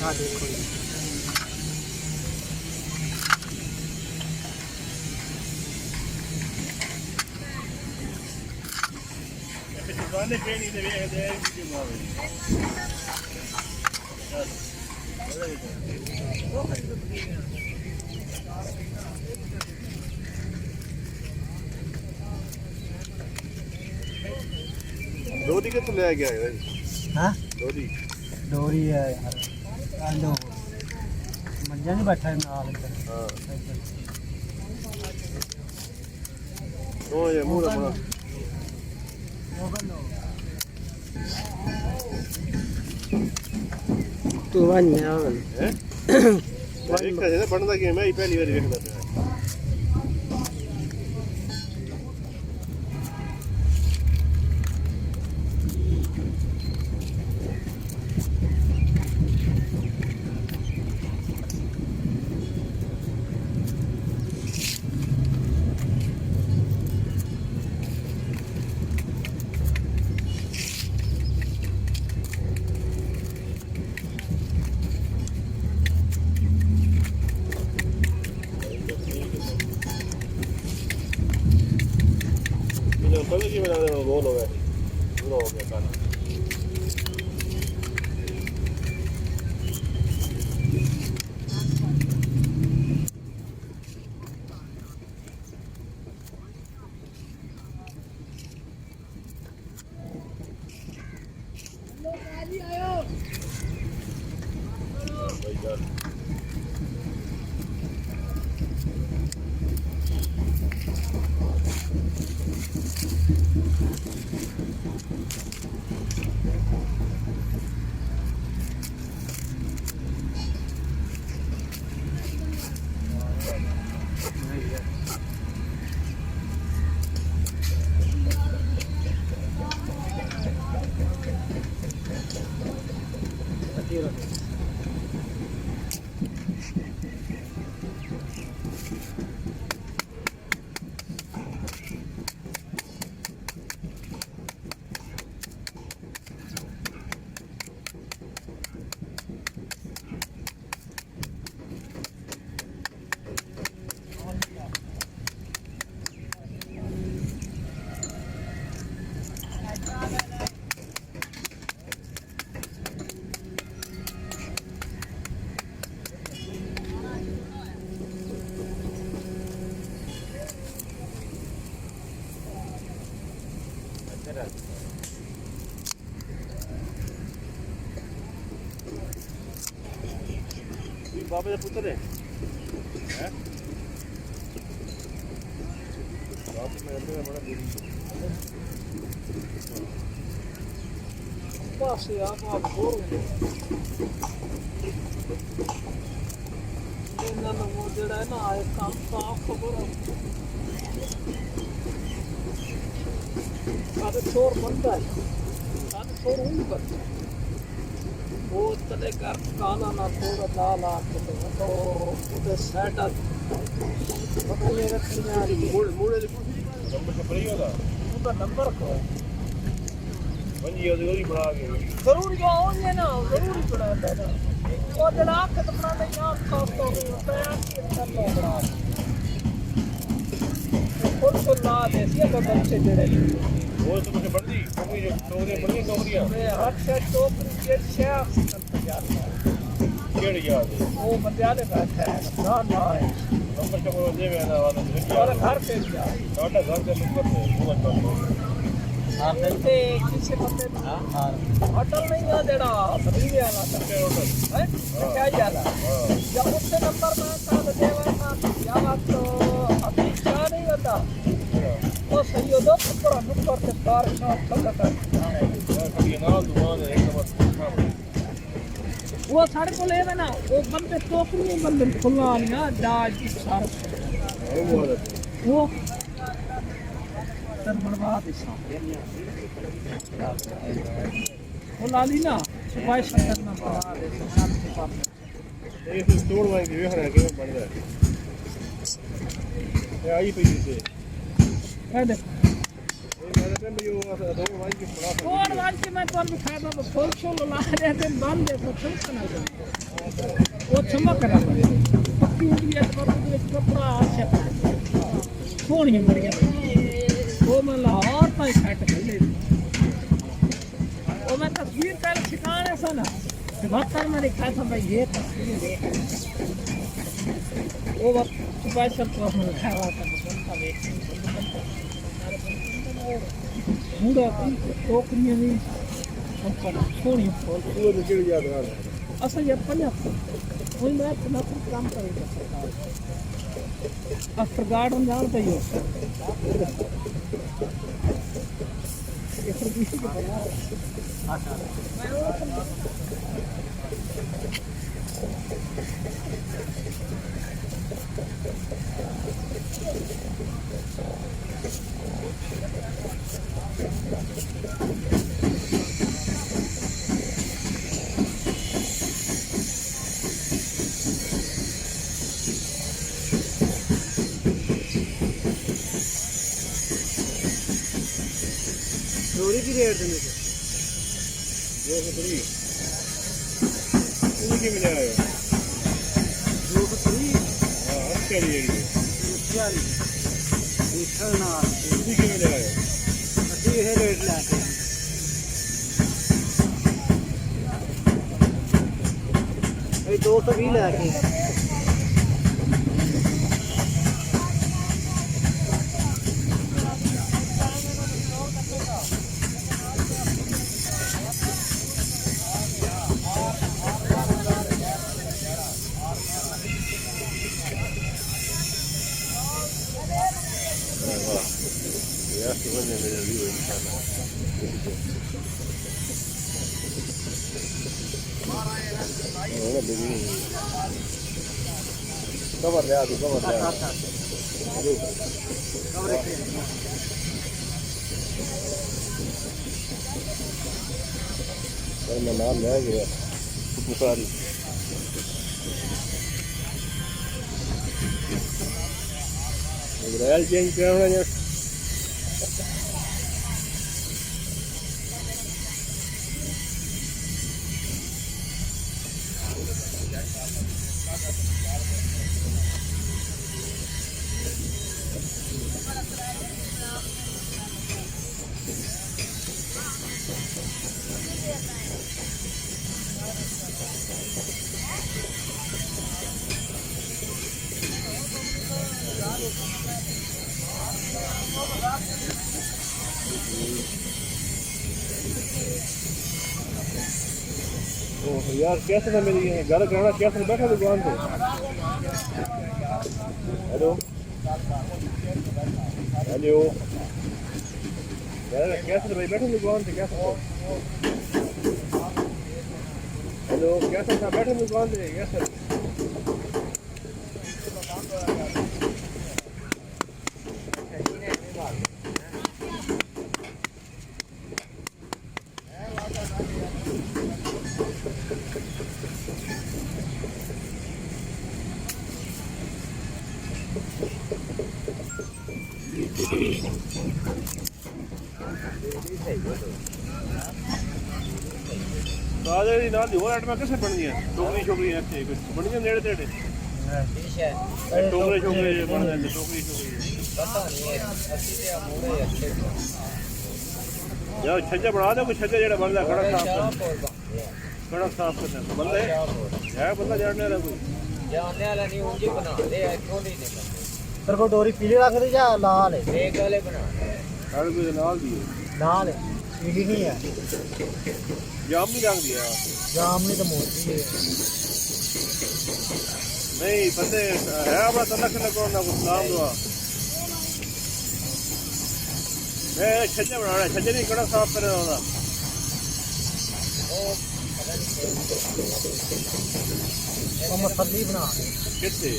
ਆ ਦੇਖੋ ਜੀ ਦੁਕਾਨੇ ਕਿਹੜੀ ਦੇ ਵੇਖਦੇ ਆ ਕੀ ਮਾਵੇ ਦੋਦੀ ਕਿੱਥੋਂ ਲੈ ਕੇ ਆਏ ਭਾਈ ਹਾਂ ਦੋਦੀ ਹੈ ਯਾਰ ਆ ਲੋ ਮੰਜਾ ਨਹੀਂ ਬੈਠਾ ਨਾਲ ਹਾਂ ਉਹ ਇਹ ਮੂਰਾ ਮੂਰਾ ਤੂੰ ਵਾਂ ਮੈਂ ਆਵਾਂ ਹੈ ਵੇਖਦਾ ਜੇ ਬਣਦਾ ਕਿ ਮੈਂ ਹੀ ਪਹਿਲੀ ਵਾਰੀ ਵੇਖਦਾ ਪਿਆ पता कि मेरा गोल हो गया पूरा हो गया खाना बाबा का पुत्र है बाप में अंदर बड़ा दूरी बस यार आप बोल ना वो जड़ा है ना एक काम साफ खबर है सारे छोर बनता है सारे छोर ऊपर वो तले कर काला ना थोड़ा लाल आके तो उधर सेट आ पकड़े रखना मूड़े नंबर का पड़ी होगा उनका नंबर को वही ये जरूरी बड़ा के जरूर जो होंगे ना जरूर बड़ा है ना वो जड़ा के तो बड़ा नहीं आप खास तो होता है कि करना बड़ा खुद को ना दे सी बच्चे जड़े वो तो मुझे बढ़ती क्योंकि जो टोकरियां बड़ी टोकरियां मैं हर शर्ट टोकरी के शेयर करता जाता है केड़ याद है वो बंदियाले बैठा है ना है नंबर का वो दे ना वाला और घर पे जा छोटा घर के नंबर पे वो नंबर हां मिलते किसी बंदे हां होटल नहीं है जेड़ा बदली वाला होटल है क्या जाला जब उससे नंबर में का देवा ना या बात तो अभी क्या नहीं होता वो सही हो दो पूरा नुक्कर से तार शॉट लगा कर ये ना दुआ ने एक नंबर वो सारे को ले ना वो बंदे टोकरी बंदे खुलवानियां दाज सार वो तर बर्बाद है वो लाली ना सुबह शक्कर ना बर्बाद है साल के पास ये स्टोर वाली भी है कि बन रहा है ये आई पे से है देख कौन वाज के मैं तो खाए तो फूल शोल ला रहे थे बंद है तो चमकना वो चमक रहा है पक्की उड़ गया तो एक कपड़ा अच्छा सोनी बढ़िया वो मैं लाहौर पर सेट कर ले वो मैं तस्वीर कर ठिकाने से ना बहत्तर में लिखा था भाई ये तस्वीर देख वो वक्त स्पेशल तो हम लिखा हुआ था पूरा टोकरियां भी सोनी फूल असल ये पन्ना वही मैं अपना काम करेगा आफ्टर गार्डन जानते ही हो ये सब किसी के बना चोरी की रेट देने से 230 की मिला है 230 हां अच्छा रेट है 40 देखल ना की मिला है अच्छी है रेट लाते भाई 220 लाके Ya, sebenarnya ada view di sana. Oh, begini. Cover deh, cover deh. Aduh. Cover deh. Kalau nama ya, ya. Pupukari. Real change kerana यार कैसे ना मेरी घर कराना कैसे बैठा दुकान पे हेलो हेलो यार कैसे भाई बैठे दुकान पे कैसे हेलो कैसे था बैठे दुकान पे कैसे दादा जी नाल हो आइटमां कैसे बन गया टोकरी छोकरी ऐसे बन गया नेड़े तेड़े ठीक है टोकरी छोकरी बन गए टोकरी छोकरी पता नहीं है अच्छी से मोड़े अच्छे यार छज्जा बना दो कोई छज्जा जेड़ा बनदा कड़क साफ करना बंदा है बंदा जानने वाला कोई जानने वाला नहीं उंजी बना दे क्यों नहीं निकल तेरे को डोरी पीली रख दी या लाल है एक वाले बना साढ़े कोई नाल दी लाल है पीली नहीं है जाम नहीं रंग दिया जाम नहीं तो मोटी है नहीं बंदे है अपना तलक लगो ना कुछ नाम दुआ मैं छज्जा बनाना छज्जे नहीं कड़ा साफ करे होगा वो मसली बना कितने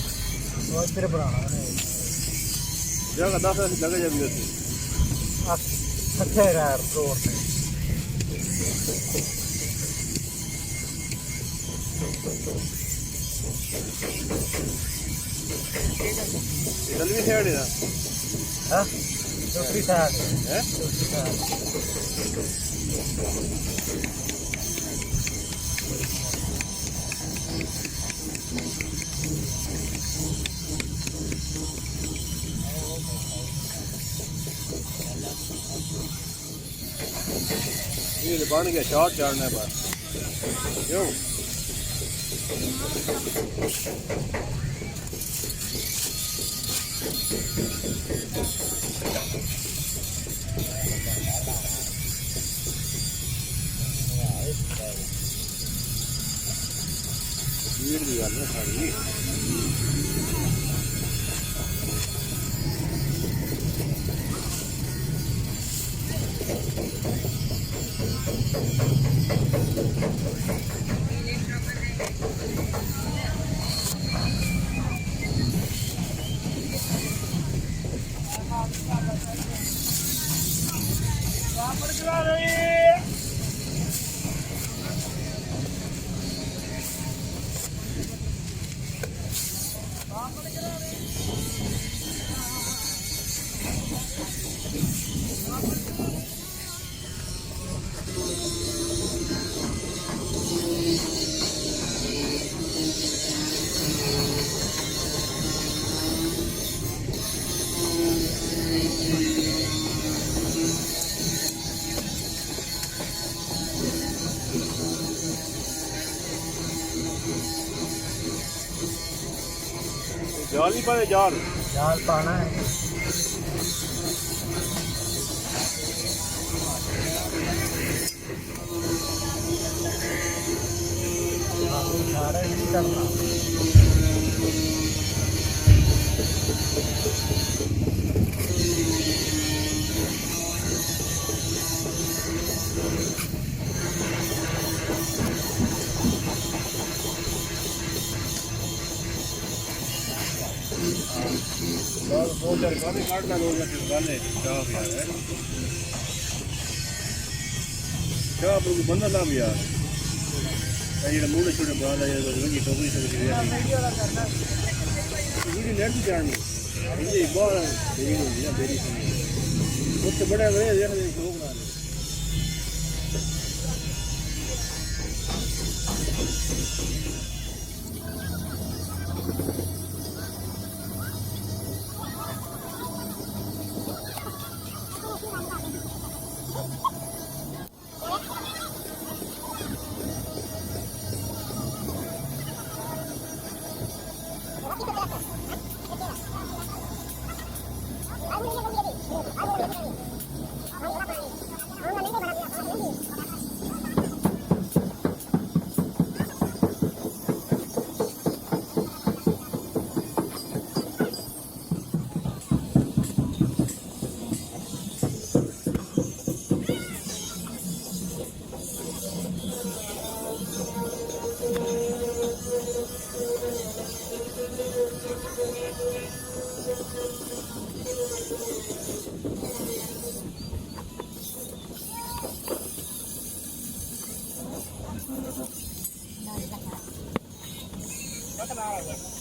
वो इधर बनाना है जगह 10 लगे जाती है अच्छा यार फ्लोर पे जल्दी से आड़े ना हां दूसरी साइड है दूसरी साइड ये तो बन गया शॉर्ट चढ़ना है बस क्यों भीड़ की गल है सारी जाल नहीं पाने जाल जाल पाना है इशारा नहीं करना दो चार गाने काटना दो चार गाने चाह यार है चाह पर कोई बंदा ना भी यार ये मुंडे छोटे बाल है ये टोकरी से ये नेट भी जानी ये बहुत देरी होती है देरी से उससे बड़े बड़े देख लोग ना What about it?